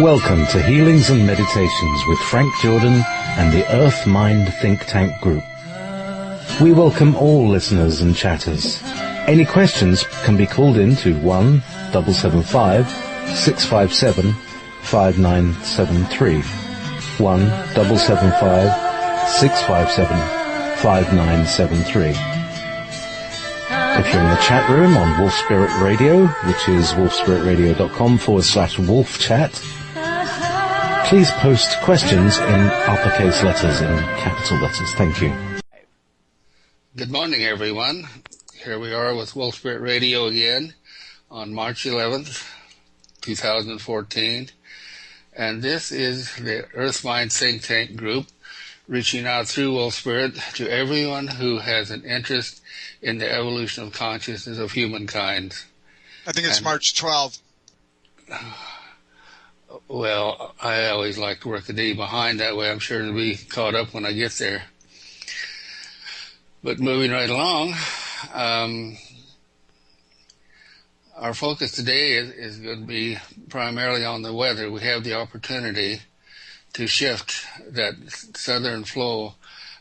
Welcome to Healings and Meditations with Frank Jordan and the Earth Mind Think Tank Group. We welcome all listeners and chatters. Any questions can be called in to 1-775-657-5973. 1-775-657-5973. If you're in the chat room on Wolf Spirit Radio, which is wolfspiritradio.com/wolf chat, please post questions in uppercase letters, in capital letters. Thank you. Good morning, everyone. Here we are with Wolf Spirit Radio again on March 11th, 2014. And this is the Earth Mind Think Tank Group, reaching out through Wolf Spirit to everyone who has an interest in the evolution of consciousness of humankind. I think it's March 12th. Well, I always like to work a day behind. That way I'm sure to be caught up when I get there. But moving right along, our focus today is going to be primarily on the weather. We have the opportunity to shift that southern flow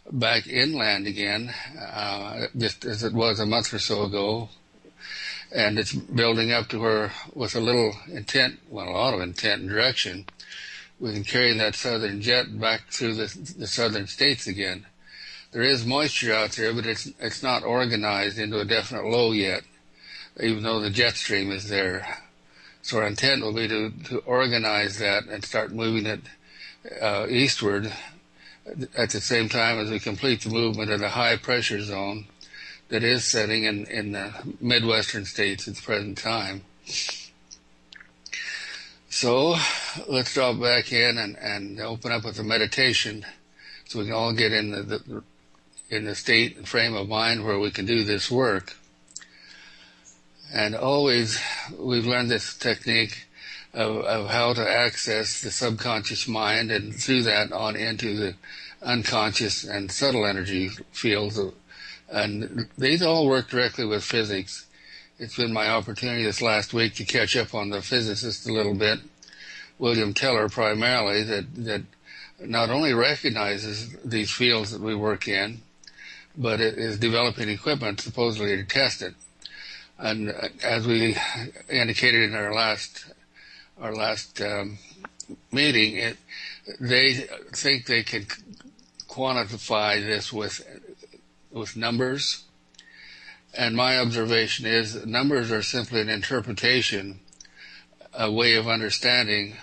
back inland again, just as it was a month or so ago. And it's building up to where, with a little intent, well, a lot of intent and direction, we can carry that southern jet back through the southern states again. There is moisture out there, but it's not organized into a definite low yet, even though the jet stream is there. So our intent will be to organize that and start moving it eastward at the same time as we complete the movement of the high pressure zone that is setting in the Midwestern states at the present time. So let's drop back in and open up with a meditation so we can all get in the state and frame of mind where we can do this work. And always we've learned this technique of how to access the subconscious mind, and through that on into the unconscious and subtle energy fields. And these all work directly with physics. It's been my opportunity this last week to catch up on the physicist a little bit, William Teller primarily, that not only recognizes these fields that we work in, but it is developing equipment supposedly to test it. And as we indicated in our last meeting, they think they can quantify this with numbers. And my observation is numbers are simply an interpretation, a way of understanding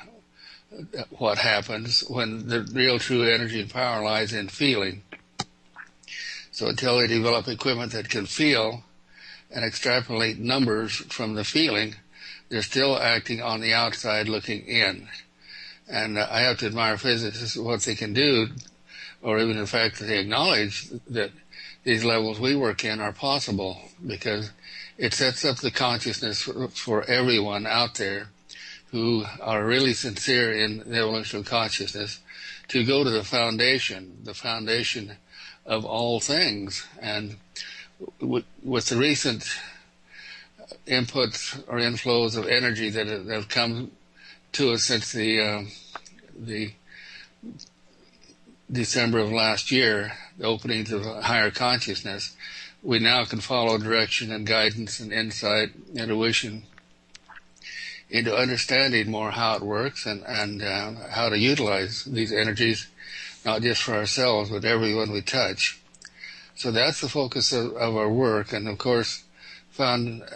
what happens when the real true energy and power lies in feeling. So until they develop equipment that can feel and extrapolate numbers from the feeling, they're still acting on the outside looking in. And I have to admire physicists, what they can do, or even the fact that they acknowledge that these levels we work in are possible, because it sets up the consciousness for everyone out there who are really sincere in the evolution of consciousness to go to the foundation of all things. And with the recent inputs or inflows of energy that have come to us since the December of last year, the openings of higher consciousness, we now can follow direction and guidance and insight, intuition, into understanding more how it works and how to utilize these energies, not just for ourselves, but everyone we touch. So that's the focus of our work. And of course, the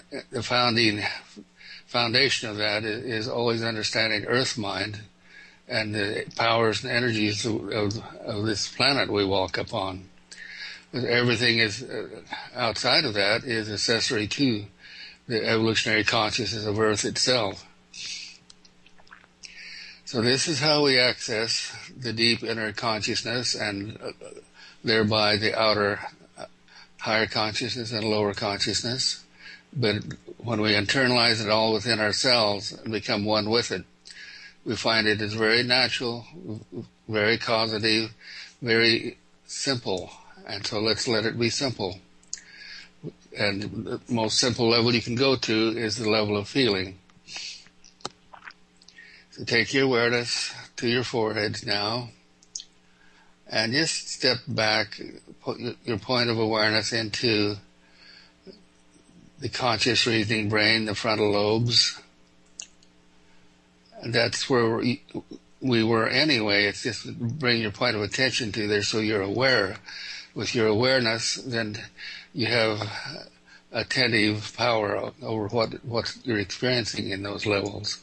foundation of that is always understanding Earth Mind and the powers and energies of this planet we walk upon. Everything is outside of that is accessory to the evolutionary consciousness of Earth itself. So this is how we access the deep inner consciousness and thereby the outer higher consciousness and lower consciousness. But when we internalize it all within ourselves and become one with it, we find it is very natural, very causative, very simple. And so let's let it be simple. And the most simple level you can go to is the level of feeling. So take your awareness to your foreheads now, and just step back, put your point of awareness into the conscious reasoning brain, the frontal lobes. And that's where we were anyway. It's just bring your point of attention to there so you're aware. With your awareness, then you have attentive power over what you're experiencing in those levels.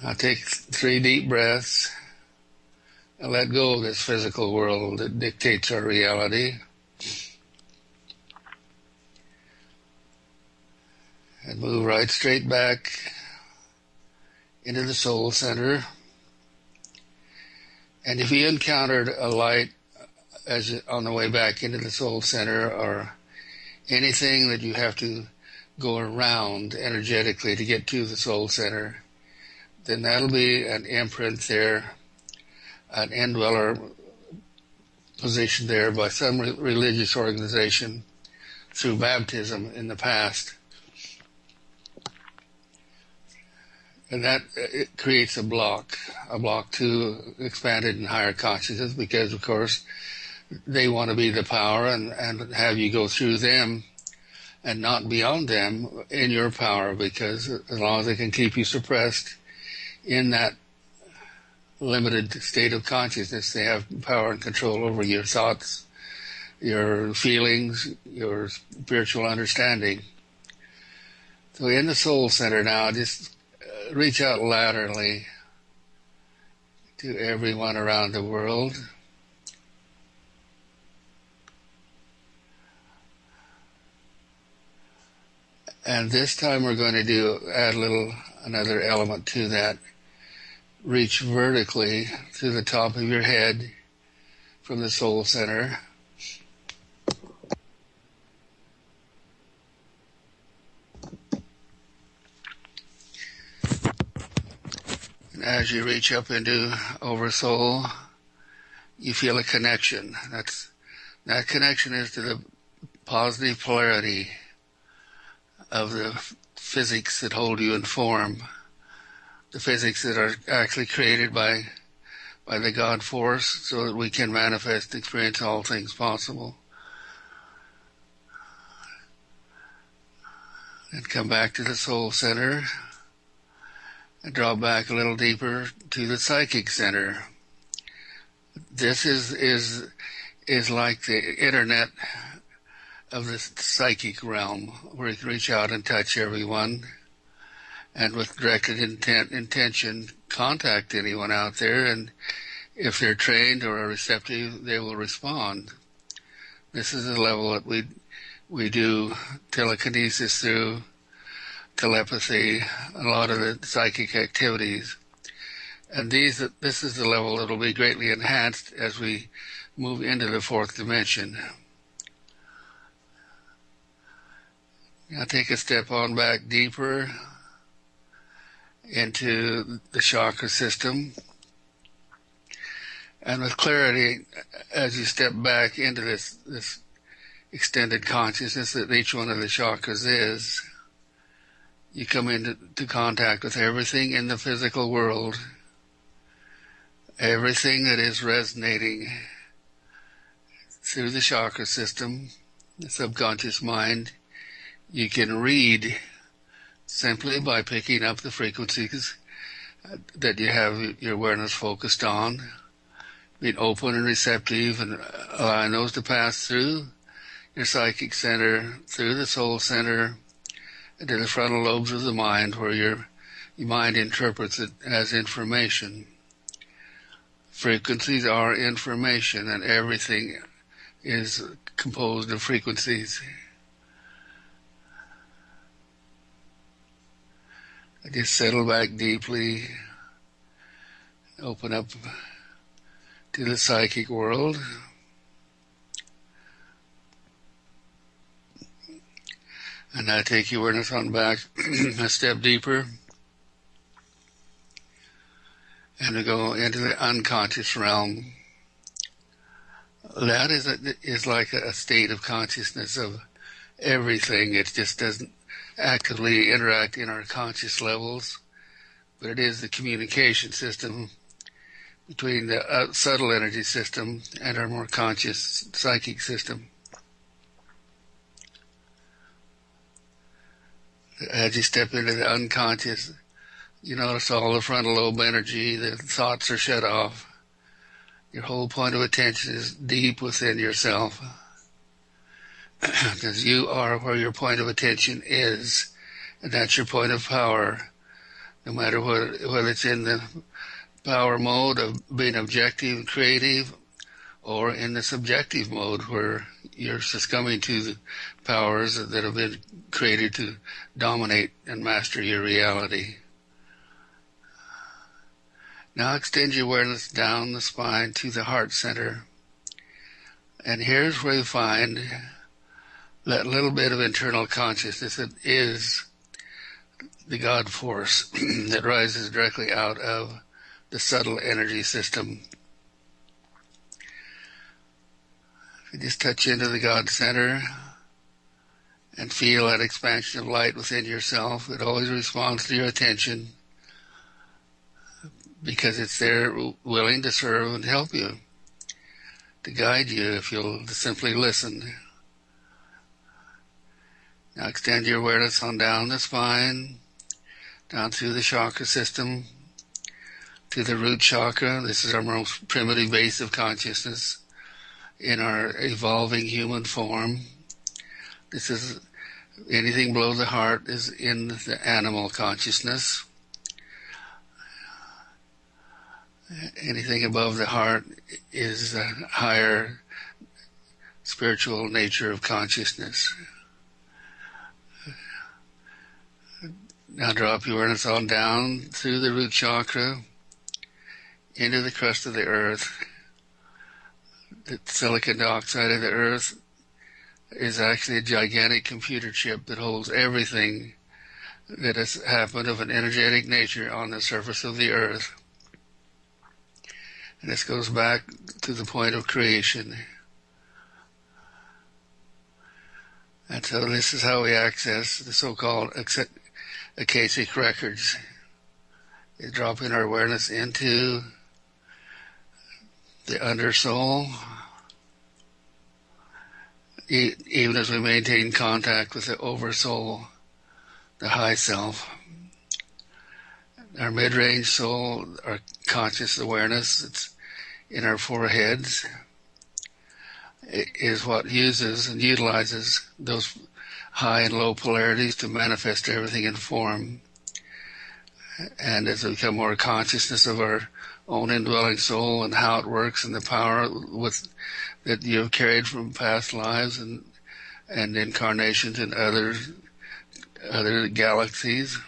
Now take 3 deep breaths and let go of this physical world that dictates our reality. And move right straight back into the soul center. And if you encountered a light on the way back into the soul center, or anything that you have to go around energetically to get to the soul center, then that'll be an imprint there, an indweller position there by some religious organization through baptism in the past. And that it creates a block to expanded and higher consciousness, because, of course, they want to be the power and have you go through them and not beyond them in your power, because as long as they can keep you suppressed in that limited state of consciousness, they have power and control over your thoughts, your feelings, your spiritual understanding. So in the soul center now, just reach out laterally to everyone around the world. And this time we're going to add another element to that. Reach vertically to the top of your head from the soul center. And as you reach up into Oversoul, you feel a connection. That connection is to the positive polarity of the physics that hold you in form, the physics that are actually created by the God force, so that we can manifest, experience all things possible. And come back to the soul center and draw back a little deeper to the psychic center. This is like the internet of the psychic realm, where you can reach out and touch everyone, and with directed intention, contact anyone out there, and if they're trained or are receptive, they will respond. This is the level that we do telekinesis through, telepathy, a lot of the psychic activities. And this is the level that will be greatly enhanced as we move into the 4th dimension. Now take a step on back deeper into the chakra system. And with clarity, as you step back into this extended consciousness that each one of the chakras is, you come into contact with everything in the physical world, everything that is resonating through the chakra system, the subconscious mind. You can read simply by picking up the frequencies that you have your awareness focused on, being open and receptive, and allowing those to pass through your psychic center, through the soul center, to the frontal lobes of the mind, where your mind interprets it as information. Frequencies are information, and everything is composed of frequencies. Just settle back deeply, open up to the psychic world. And now take your awareness on back a step deeper, and to go into the unconscious realm. That is like a state of consciousness of everything. It just doesn't actively interact in our conscious levels. but it is the communication system between the subtle energy system and our more conscious psychic system. As you step into the unconscious, you notice all the frontal lobe energy, the thoughts are shut off. Your whole point of attention is deep within yourself. Because you are where your point of attention is, and that's your point of power. No matter whether it's in the power mode of being objective and creative, or in the subjective mode where you're succumbing to the powers that have been created to dominate and master your reality. Now extend your awareness down the spine to the heart center. And here's where you find that little bit of internal consciousness that is the God force that rises directly out of the subtle energy system. If you just touch into the God center and feel that expansion of light within yourself, it always responds to your attention, because it's there willing to serve and help you, to guide you if you'll simply listen. Now extend your awareness on down the spine, down through the chakra system, to the root chakra. This is our most primitive base of consciousness in our evolving human form. This is anything below the heart is in the animal consciousness. Anything above the heart is a higher spiritual nature of consciousness. Now drop your awareness on down through the root chakra into the crust of the earth. The silicon dioxide of the earth is actually a gigantic computer chip that holds everything that has happened of an energetic nature on the surface of the earth. And this goes back to the point of creation. And so this is how we access the so-called Akashic records. Is dropping our awareness into the undersoul, even as we maintain contact with the oversoul, the high self. Our mid-range soul, our conscious awareness, it's in our foreheads, is what uses and utilizes those high and low polarities to manifest everything in form. And as we become more consciousness of our own indwelling soul and how it works and the power that you have carried from past lives and incarnations in other galaxies,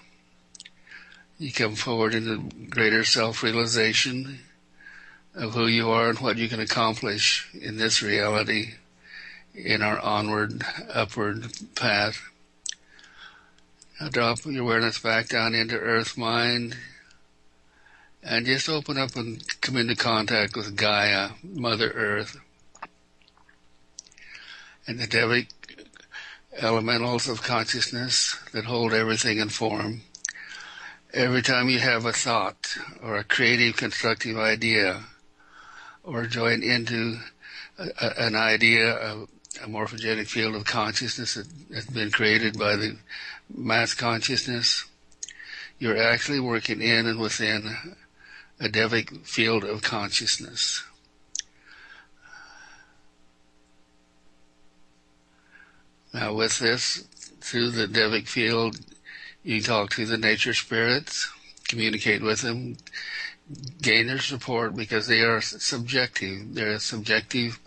you come forward into greater self-realization of who you are and what you can accomplish in this reality in our onward, upward path. Now drop your awareness back down into earth mind and just open up and come into contact with Gaia, Mother Earth, and the Devic elementals of consciousness that hold everything in form. Every time you have a thought or a creative, constructive idea, or join into an idea of a morphogenic field of consciousness that has been created by the mass consciousness, you're actually working in and within a Devic field of consciousness. Now with this, through the Devic field, you talk to the nature spirits, communicate with them, gain their support because they are subjective. They're subjective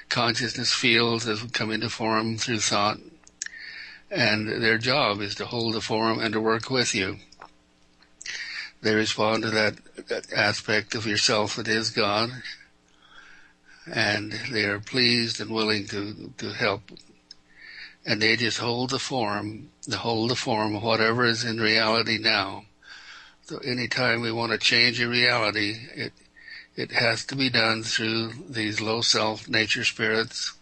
consciousness fields that come into form through thought, and their job is to hold the form and to work with you. They respond to that aspect of yourself that is God, and they are pleased and willing to help. And they just hold the form of whatever is in reality now. So anytime we want to change a reality, it has to be done through these low self nature spirits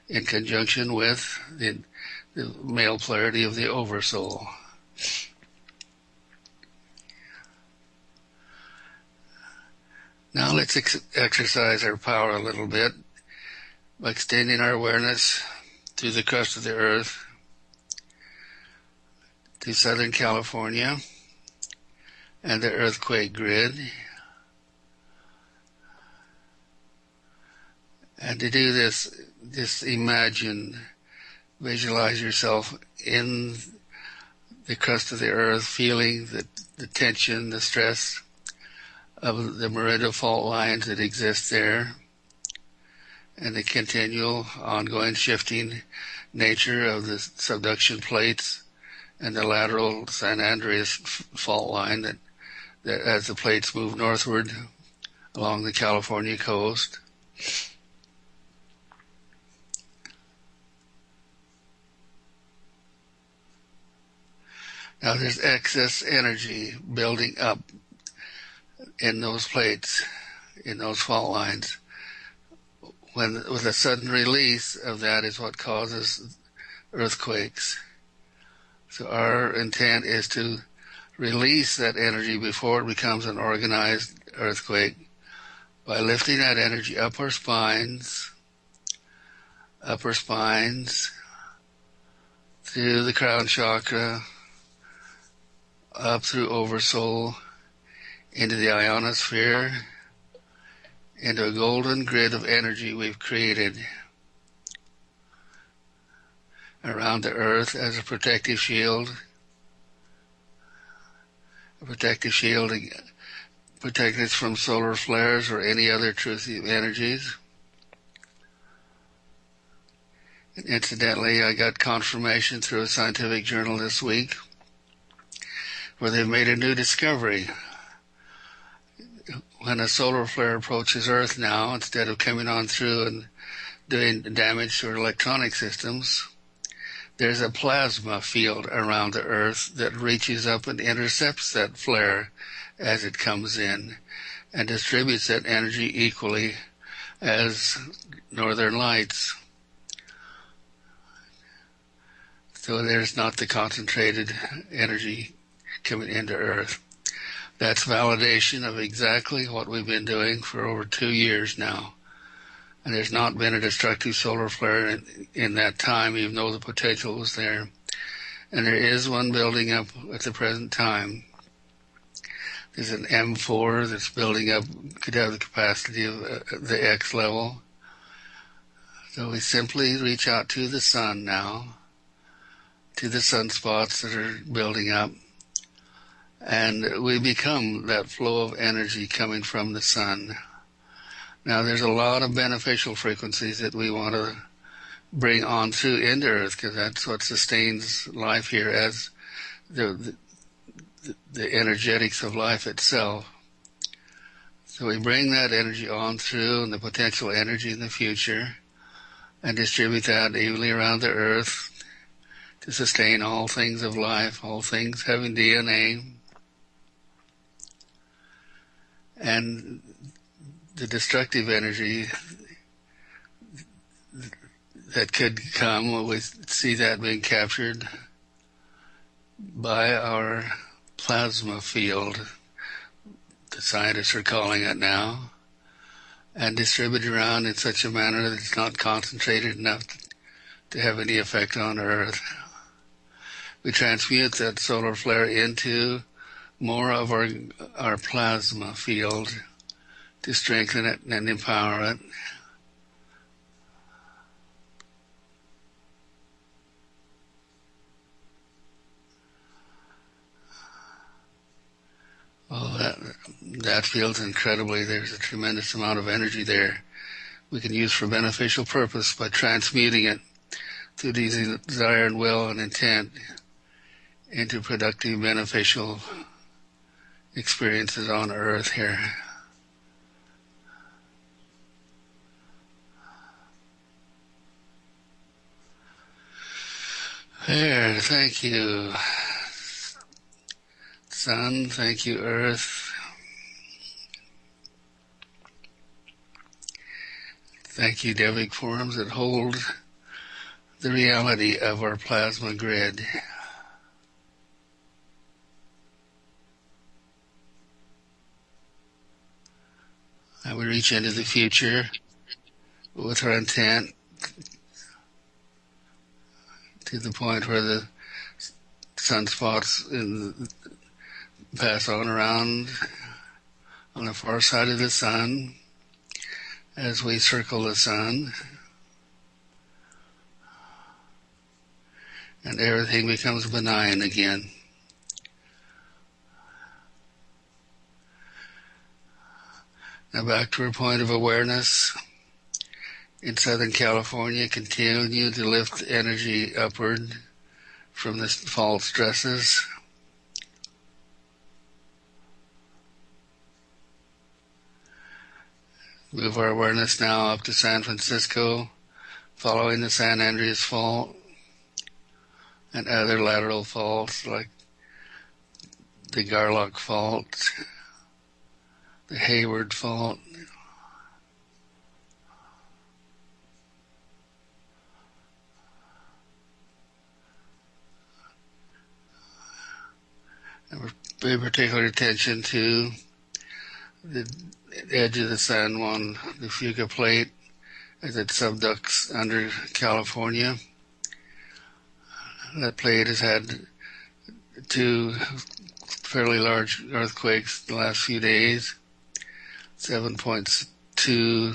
in conjunction with the male polarity of the oversoul. Now let's exercise our power a little bit by extending our awareness through the crust of the earth to Southern California and the earthquake grid. And to do this, just visualize yourself in the crust of the earth, feeling the tension, the stress of the meridian fault lines that exist there, and the continual, ongoing shifting nature of the subduction plates and the lateral San Andreas fault line that as the plates move northward along the California coast. Now there's excess energy building up in those plates, in those fault lines. With a sudden release of that is what causes earthquakes. So our intent is to release that energy before it becomes an organized earthquake by lifting that energy up our spines, through the crown chakra, up through oversoul, into the ionosphere, into a golden grid of energy we've created around the earth as a protective shield. A protective shield to protect us from solar flares or any other intrusive energies. And incidentally, I got confirmation through a scientific journal this week where they've made a new discovery. When a solar flare approaches Earth now, instead of coming on through and doing damage to our electronic systems, there's a plasma field around the Earth that reaches up and intercepts that flare as it comes in and distributes that energy equally as northern lights. So there's not the concentrated energy coming into Earth. That's validation of exactly what we've been doing for over 2 years now. And there's not been a destructive solar flare in that time, even though the potential was there. And there is one building up at the present time. There's an M4 that's building up, could have the capacity of the X level. So we simply reach out to the sun now, to the sunspots that are building up, and we become that flow of energy coming from the sun. Now there's a lot of beneficial frequencies that we want to bring on through into Earth, because that's what sustains life here as the energetics of life itself. So we bring that energy on through, and the potential energy in the future, and distribute that evenly around the Earth to sustain all things of life, all things having DNA. And the destructive energy that could come, we see that being captured by our plasma field, the scientists are calling it now, and distributed around in such a manner that it's not concentrated enough to have any effect on Earth. We transmute that solar flare into more of our plasma field to strengthen it and empower it. Oh, that feels incredibly. There's a tremendous amount of energy there we can use for beneficial purpose by transmuting it through desire and will and intent into productive, beneficial experiences on Earth here. There, thank you, Sun, thank you, Earth. Thank you, Devic forms that hold the reality of our plasma grid. We reach into the future with our intent to the point where the sunspots pass on around on the far side of the sun as we circle the sun, and everything becomes benign again. Now back to our point of awareness. In Southern California, continue to lift energy upward from the fault stresses. Move our awareness now up to San Francisco, following the San Andreas fault and other lateral faults like the Garlock fault, the Hayward fault. And we pay particular attention to the edge of the sun on the Fuca plate as it subducts under California. That plate has had 2 fairly large earthquakes the last few days, 7.2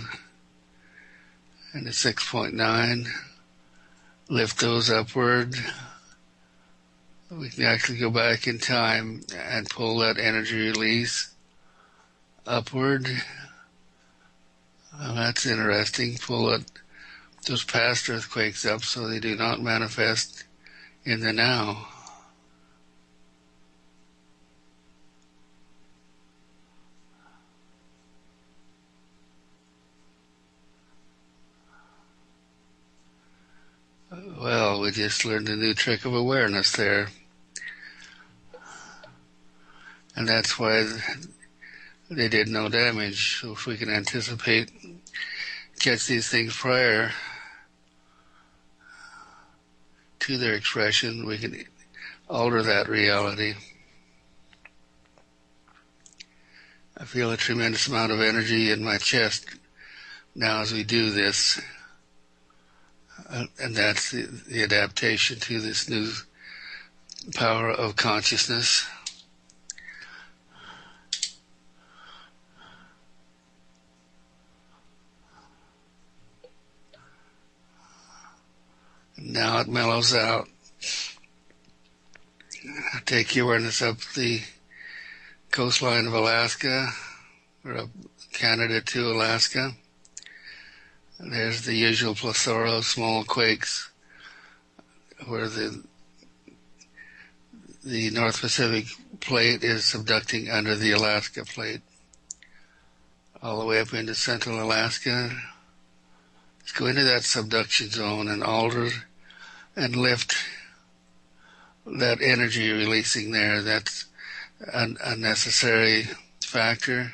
and a 6.9. Lift those upward. We can actually go back in time and pull that energy release upward. That's interesting. Pull those past earthquakes up so they do not manifest in the now. Well, we just learned a new trick of awareness there. And that's why they did no damage. So if we can anticipate, catch these things prior to their expression, we can alter that reality. I feel a tremendous amount of energy in my chest now as we do this. And that's the adaptation to this new power of consciousness. Now it mellows out. Take your awareness up the coastline of Alaska, or up Canada to Alaska. There's the usual plethora of small quakes where the North Pacific plate is subducting under the Alaska plate. All the way up into central Alaska. Let's go into that subduction zone and alter and lift that energy releasing there. That's an unnecessary factor.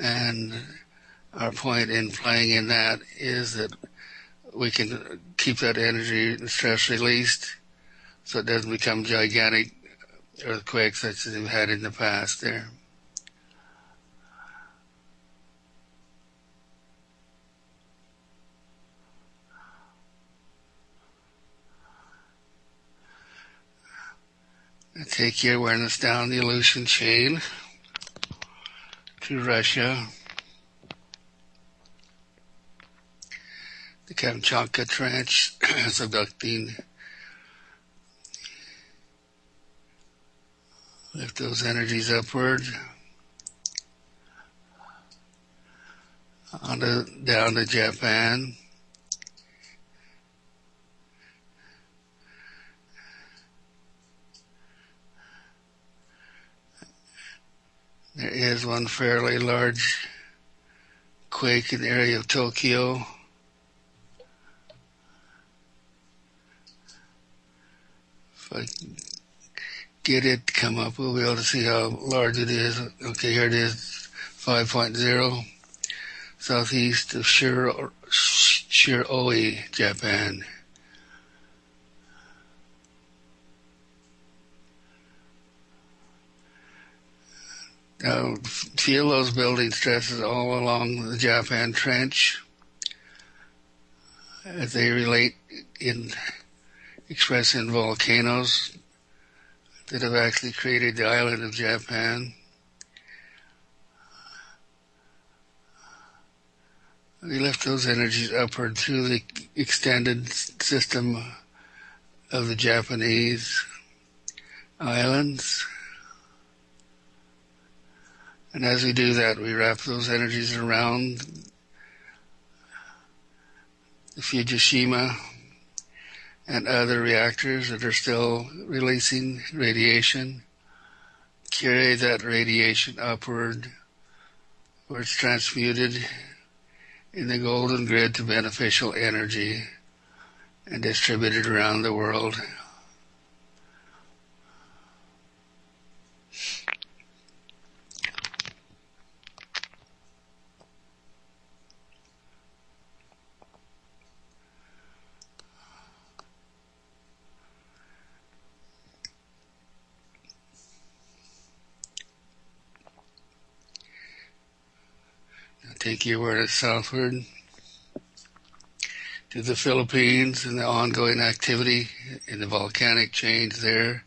And our point in playing in that is that we can keep that energy and stress released so it doesn't become gigantic earthquakes such as we've had in the past there. And take your awareness down the Aleutian chain to Russia, the Kamchatka Trench, subducting. Lift those energies upward, down to Japan. There is one fairly large quake in the area of Tokyo. If I can get it to come up, we'll be able to see how large it is. Okay, here it is, 5.0, southeast of Shiroi, Japan. Now, feel those building stresses all along the Japan Trench as they relate expressed in volcanoes that have actually created the island of Japan. We lift those energies upward through the extended system of the Japanese islands. And as we do that, we wrap those energies around the Fukashima and other reactors that are still releasing radiation. Carry that radiation upward where it's transmuted in the golden grid to beneficial energy and distributed around the world. Take your awareness southward to the Philippines and the ongoing activity in the volcanic change there.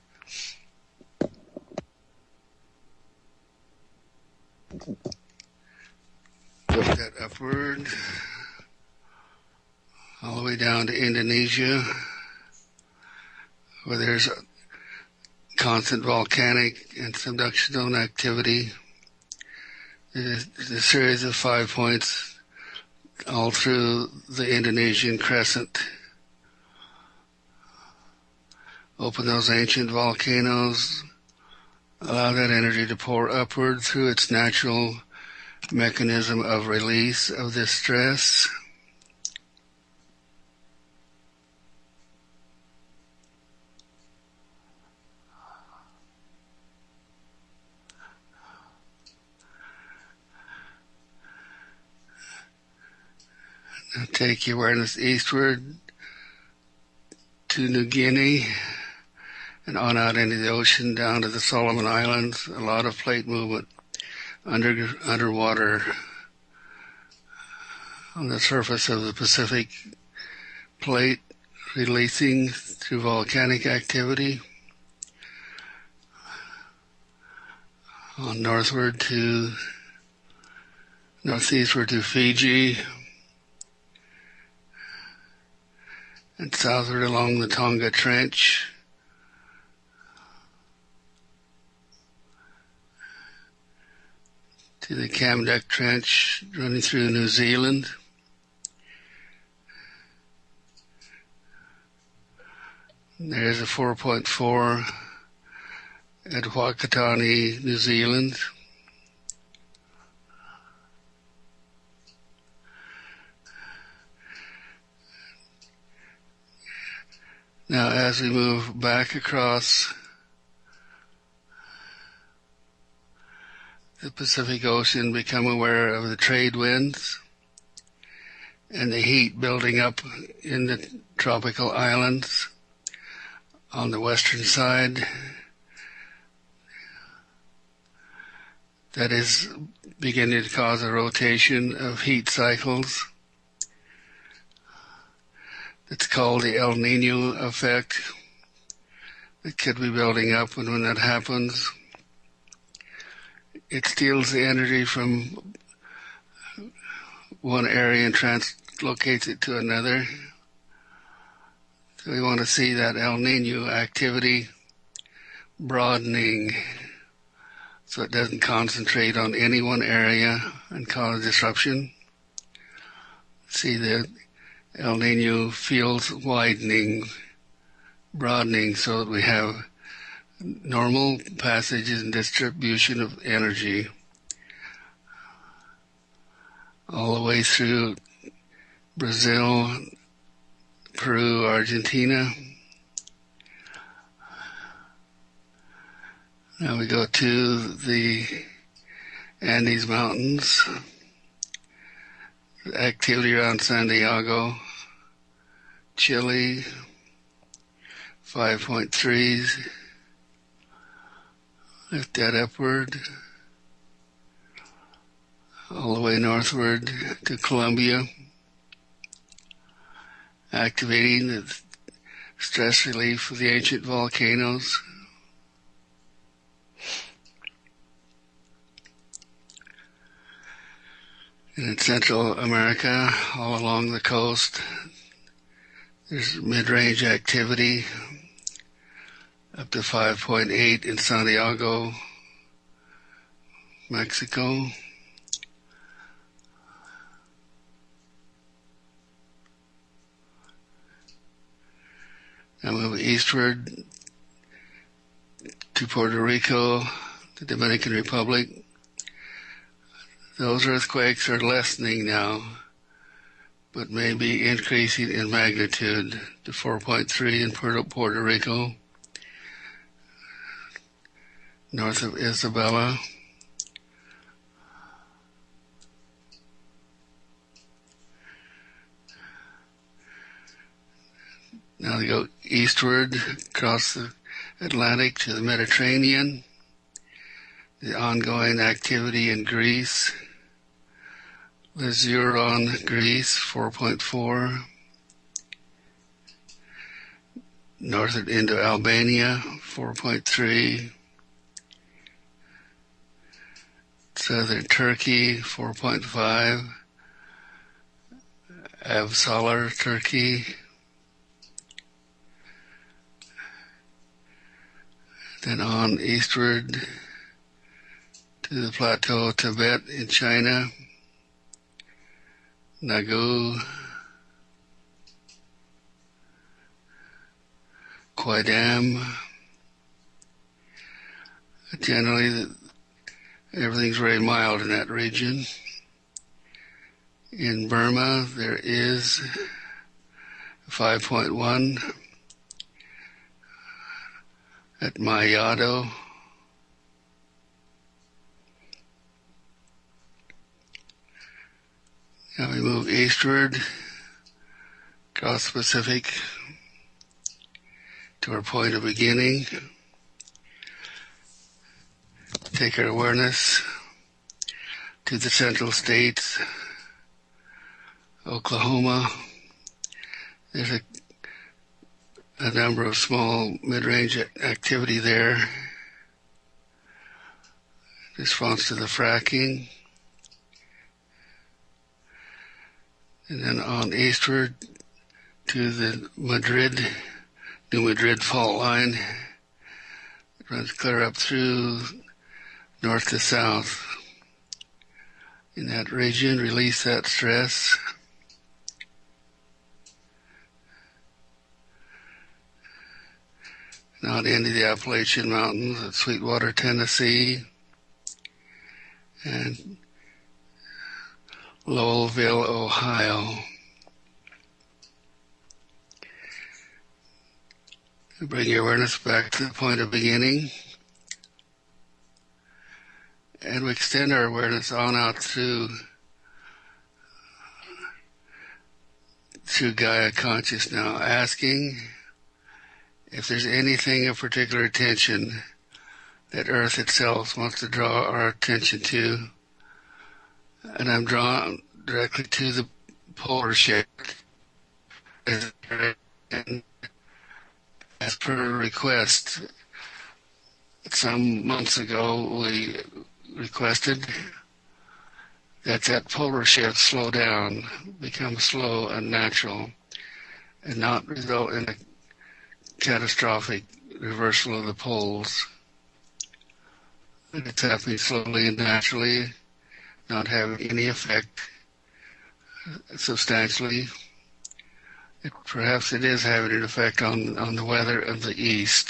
Lift that upward all the way down to Indonesia, where there's constant volcanic and subduction zone activity. There's a series of 5 points all through the Indonesian crescent. Open those ancient volcanoes. Allow that energy to pour upward through its natural mechanism of release of this stress. Now take your awareness eastward to New Guinea and on out into the ocean down to the Solomon Islands. A lot of plate movement underwater on the surface of the Pacific plate, releasing through volcanic activity. On northeastward to Fiji, and southward along the Tonga Trench, to the Kamdek Trench running through New Zealand. There's a 4.4 at Wakatani, New Zealand. Now, as we move back across the Pacific Ocean, become aware of the trade winds and the heat building up in the tropical islands on the western side. That is beginning to cause a rotation of heat cycles. It's called the El Nino effect. It could be building up, and when that happens, it steals the energy from one area and translocates it to another. So we want to see that El Nino activity broadening so it doesn't concentrate on any one area and cause disruption. See the El Nino fields widening, broadening, so that we have normal passages and distribution of energy all the way through Brazil, Peru, Argentina. Now we go to the Andes Mountains. Activity around Santiago, Chile, 5.3s. Lift that upward. all the way northward to Colombia, activating the stress relief of the ancient volcanoes. And in Central America, all along the coast, there's mid-range activity up to 5.8 in Santiago, Mexico. Now move eastward to Puerto Rico, the Dominican Republic. Those earthquakes are lessening now, but may be increasing in magnitude to 4.3 in Puerto Rico, north of Isabela. Now they go eastward across the Atlantic to the Mediterranean. The ongoing activity in Greece. Lizuron, Greece, 4.4. Northern into Albania, 4.3. Southern Turkey, 4.5. Avsalar, Turkey. Then on eastward to the plateau of Tibet in China. Nagu, Qaidam. Generally, everything's very mild in that region. In Burma, there is 5.1 at Mayado. Now we move eastward across the Pacific to our point of beginning. Take our awareness to the central states, Oklahoma. There's a number of small mid-range activity there. Response to the fracking. And then on eastward to the New Madrid fault line. It runs clear up through north to south. In that region, release that stress. Now into the Appalachian Mountains at Sweetwater, Tennessee, and Lowellville, Ohio. Bring your awareness back to the point of beginning. And we extend our awareness on out through Gaia conscious now, asking if there's anything of particular attention that Earth itself wants to draw our attention to. And I'm drawn directly to the polar shift. And as per request, some months ago we requested that polar shift slow down, become slow and natural, and not result in a catastrophic reversal of the poles. And it's happening slowly and naturally, not having any effect substantially. Perhaps it is having an effect on the weather of the east.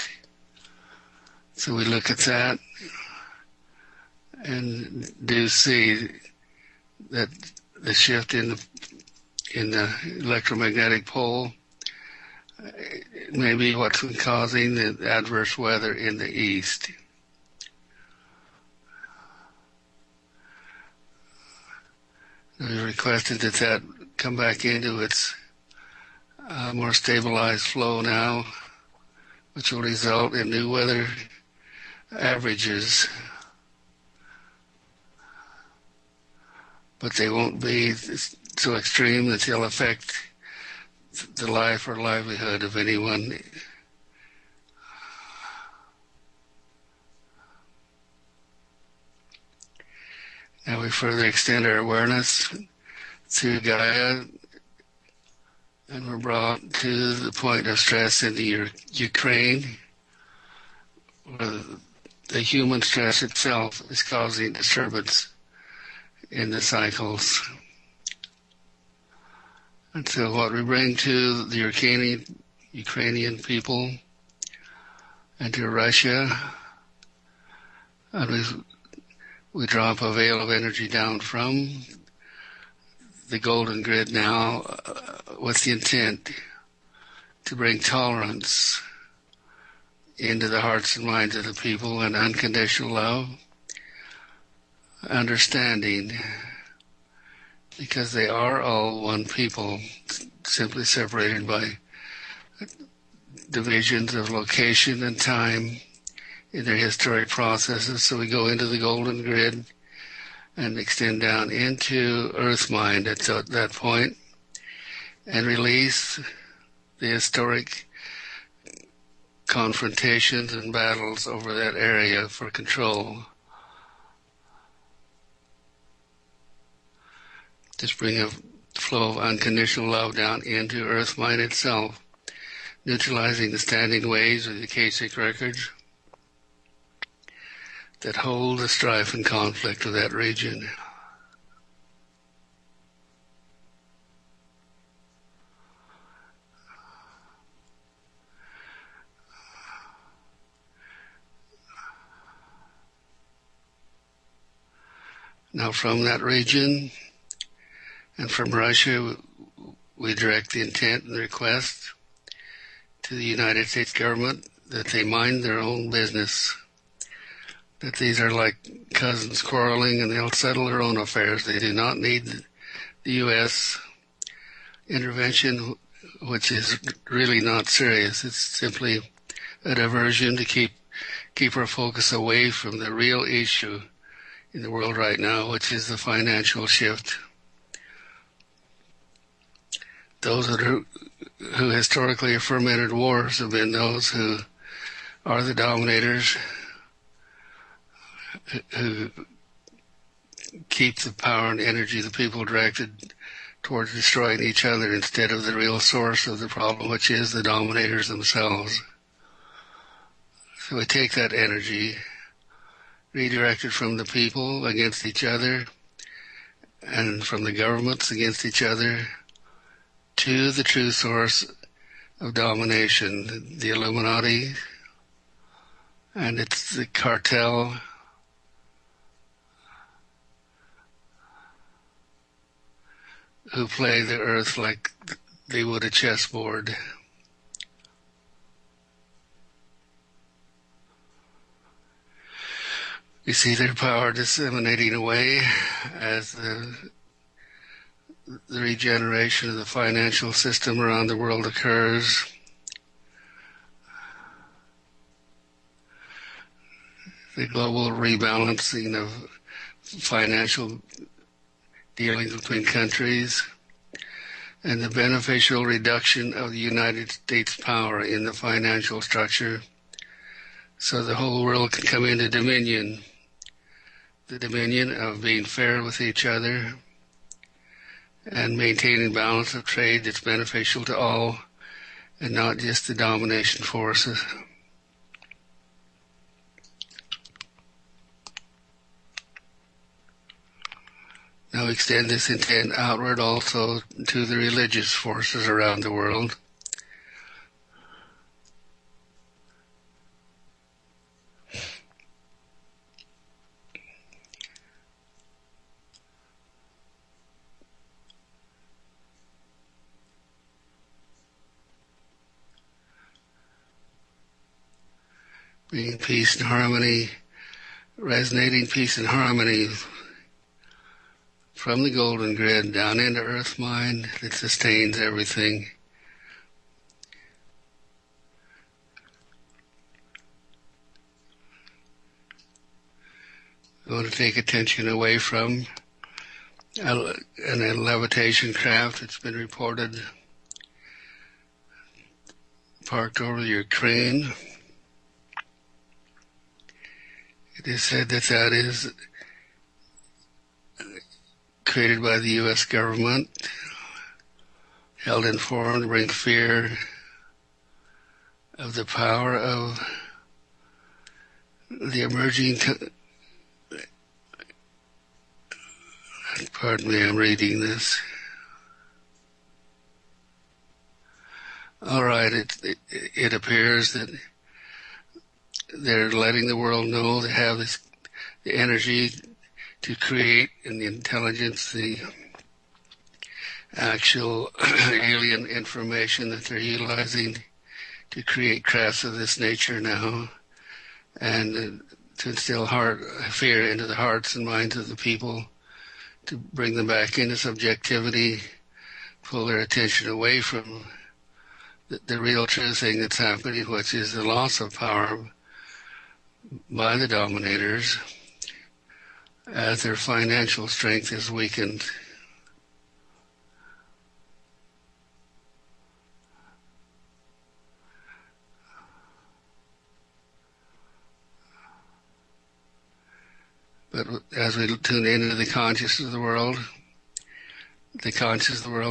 So we look at that and do see that the shift in the electromagnetic pole may be what's causing the adverse weather in the east. We requested that come back into its more stabilized flow now, which will result in new weather averages but they won't be so extreme that they'll affect the life or livelihood of anyone. Now we further extend our awareness through Gaia, and we're brought to the point of stress in the Ukraine, where the human stress itself is causing disturbance in the cycles. And so what we bring to the Ukrainian people and to Russia, and we drop a veil of energy down from the golden grid now with the intent to bring tolerance into the hearts and minds of the people, and unconditional love, understanding, because they are all one people, simply separated by divisions of location and time in their historic processes. So we go into the golden grid and extend down into Earth Mind at that point and release the historic confrontations and battles over that area for control. Just bring a flow of unconditional love down into Earth Mind itself, neutralizing the standing waves of the Akashic records that hold the strife and conflict of that region. Now from that region and from Russia, we direct the intent and request to the United States government that they mind their own business, that these are like cousins quarreling and they'll settle their own affairs. They do not need the U.S. intervention, which is really not serious. It's simply a diversion to keep our focus away from the real issue in the world right now, which is the financial shift. Those who historically have fermented wars have been those who are the dominators, who keep the power and energy of the people directed towards destroying each other instead of the real source of the problem, which is the dominators themselves. So we take that energy, redirected from the people against each other and from the governments against each other, to the true source of domination, the Illuminati, and it's the cartel who play the earth like they would a chessboard. We see their power disseminating away as the regeneration of the financial system around the world occurs. The global rebalancing of financial dealings between countries, and the beneficial reduction of the United States power in the financial structure, so the whole world can come into dominion, the dominion of being fair with each other and maintaining balance of trade that's beneficial to all and not just the domination forces. Now extend this intent outward also to the religious forces around the world. Bringing peace and harmony, resonating peace and harmony from the golden grid down into Earth Mind that sustains everything. We want to take attention away from and a levitation craft. It's been reported parked over Ukraine. It is said that that is created by the U.S. government, held informed, bring fear of the power of the emerging. Pardon me, I'm reading this. All right, it appears that they're letting the world know they have the energy to create, and the intelligence, the actual alien information that they're utilizing to create crafts of this nature now, and to instill fear into the hearts and minds of the people, to bring them back into subjectivity, pull their attention away from the real true thing that's happening, which is the loss of power by the dominators as their financial strength is weakened. But as we tune into the consciousness of the world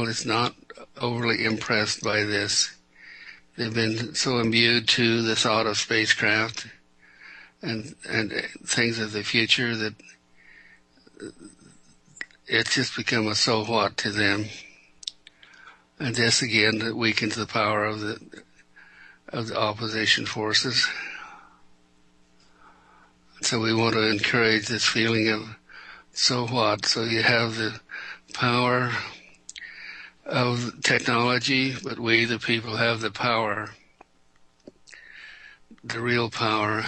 is not overly impressed by this. They've been so imbued to the thought of spacecraft and things of the future that it's just become a so what to them. And this again weakens the power of the opposition forces. So we want to encourage this feeling of so what. So you have the power of technology, but we, the people, have the power, the real power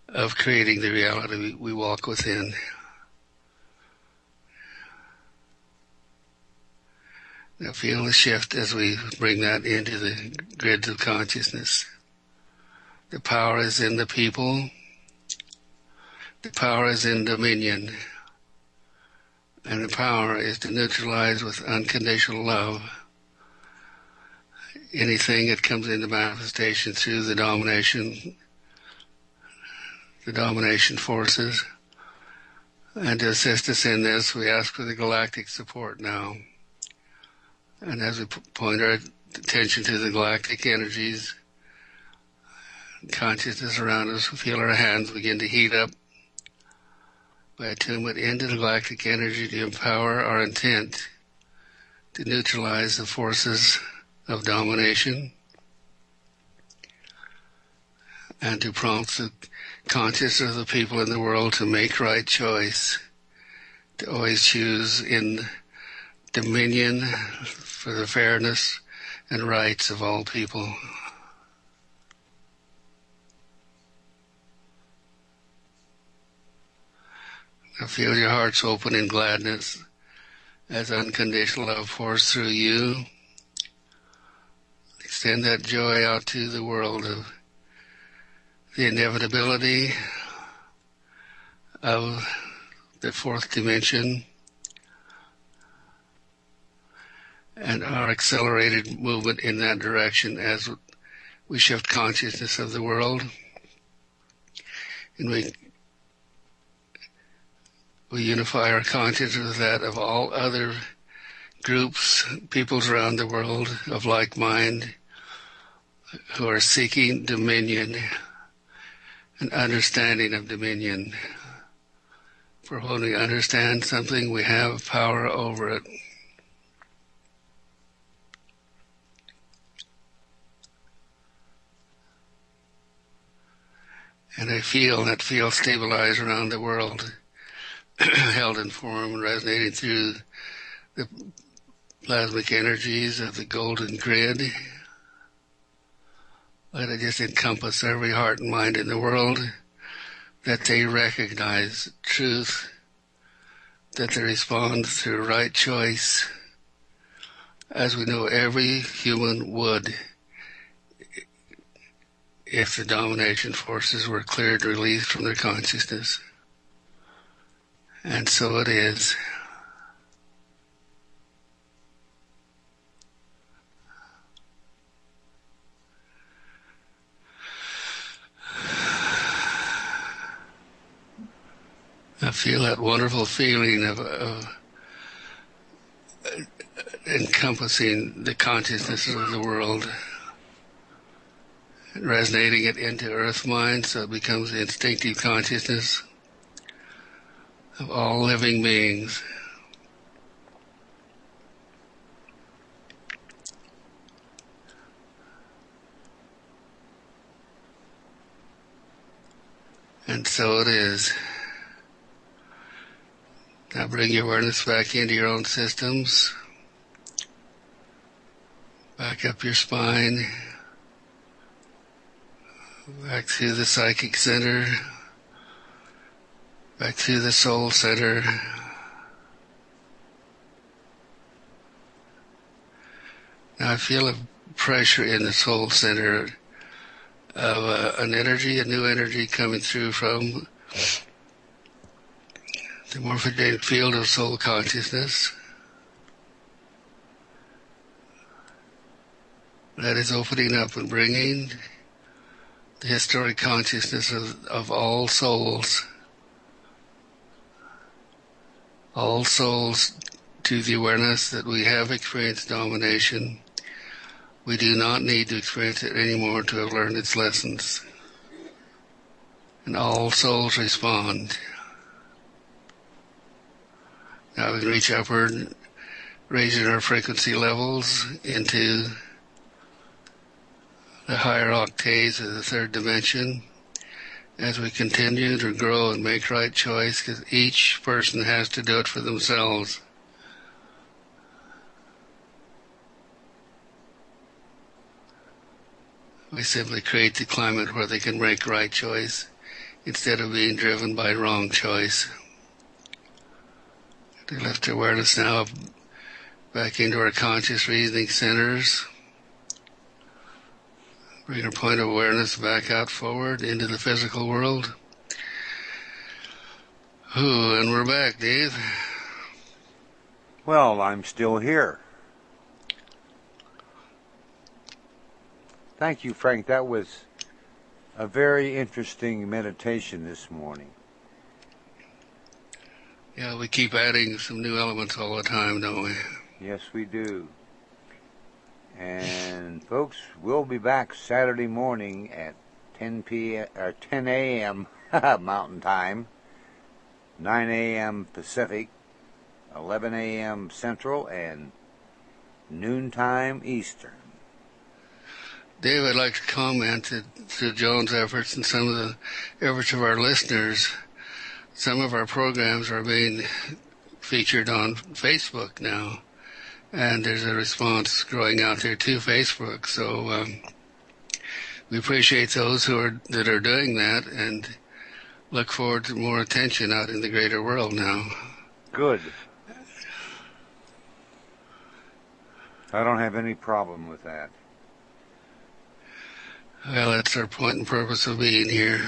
of creating the reality we walk within. Now feel the shift as we bring that into the grids of consciousness. The power is in the people. The power is in dominion. And the power is to neutralize with unconditional love anything that comes into manifestation through the domination forces. And to assist us in this, we ask for the galactic support now. And as we point our attention to the galactic energies, consciousness around us, we feel our hands begin to heat up by attunement into the galactic energy to empower our intent to neutralize the forces of domination and to prompt the consciousness of the people in the world to make right choice, to always choose in dominion for the fairness and rights of all people. Now feel your hearts open in gladness as unconditional love pours through you. Extend that joy out to the world of the inevitability of the fourth dimension and our accelerated movement in that direction as we shift consciousness of the world. And we unify our consciousness with that of all other groups, peoples around the world of like mind who are seeking dominion and understanding of dominion. For when we understand something, we have power over it. And I feel that field stabilize around the world, held in form and resonating through the plasmic energies of the golden grid. Let it just encompass every heart and mind in the world, that they recognize truth, that they respond through right choice, as we know every human would if the domination forces were cleared, released from their consciousness. And so it is. I feel that wonderful feeling of encompassing the consciousness of the world, resonating it into earth mind so it becomes the instinctive consciousness of all living beings. And so it is. Now bring your awareness back into your own systems, back up your spine, back through the psychic center, back through the soul center. Now I feel a pressure in the soul center of an energy, a new energy coming through from the morphogenetic field of soul consciousness. That is opening up and bringing the historic consciousness of all souls to the awareness that we have experienced domination. We do not need to experience it anymore to have learned its lessons. And all souls respond. Now we can reach upward, raising our frequency levels into the higher octaves of the third dimension as we continue to grow and make right choice, because each person has to do it for themselves. We simply create the climate where they can make right choice instead of being driven by wrong choice. To lift awareness now back into our conscious reasoning centers. Bring our point of awareness back out forward into the physical world. And we're back, Dave. Well, I'm still here. Thank you, Frank. That was a very interesting meditation this morning. Yeah, we keep adding some new elements all the time, don't we? Yes, we do. And folks, we'll be back Saturday morning at 10 a.m. Mountain Time, 9 a.m. Pacific, 11 a.m. Central, and noontime Eastern. Dave, I'd like to comment to Joan's efforts and some of the efforts of our listeners. Some of our programs are being featured on Facebook now, and there's a response growing out there to Facebook. So we appreciate those that are doing that, and look forward to more attention out in the greater world now. Good. I don't have any problem with that. Well, that's our point and purpose of being here.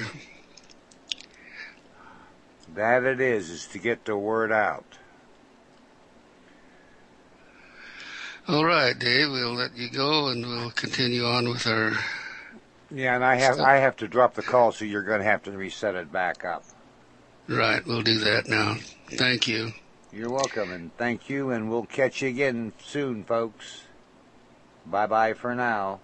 That it is to get the word out. All right, Dave, we'll let you go and we'll continue on with our... Yeah, and I have to drop the call, so you're going to have to reset it back up. Right, we'll do that now. Thank you. You're welcome, and thank you, and we'll catch you again soon, folks. Bye-bye for now.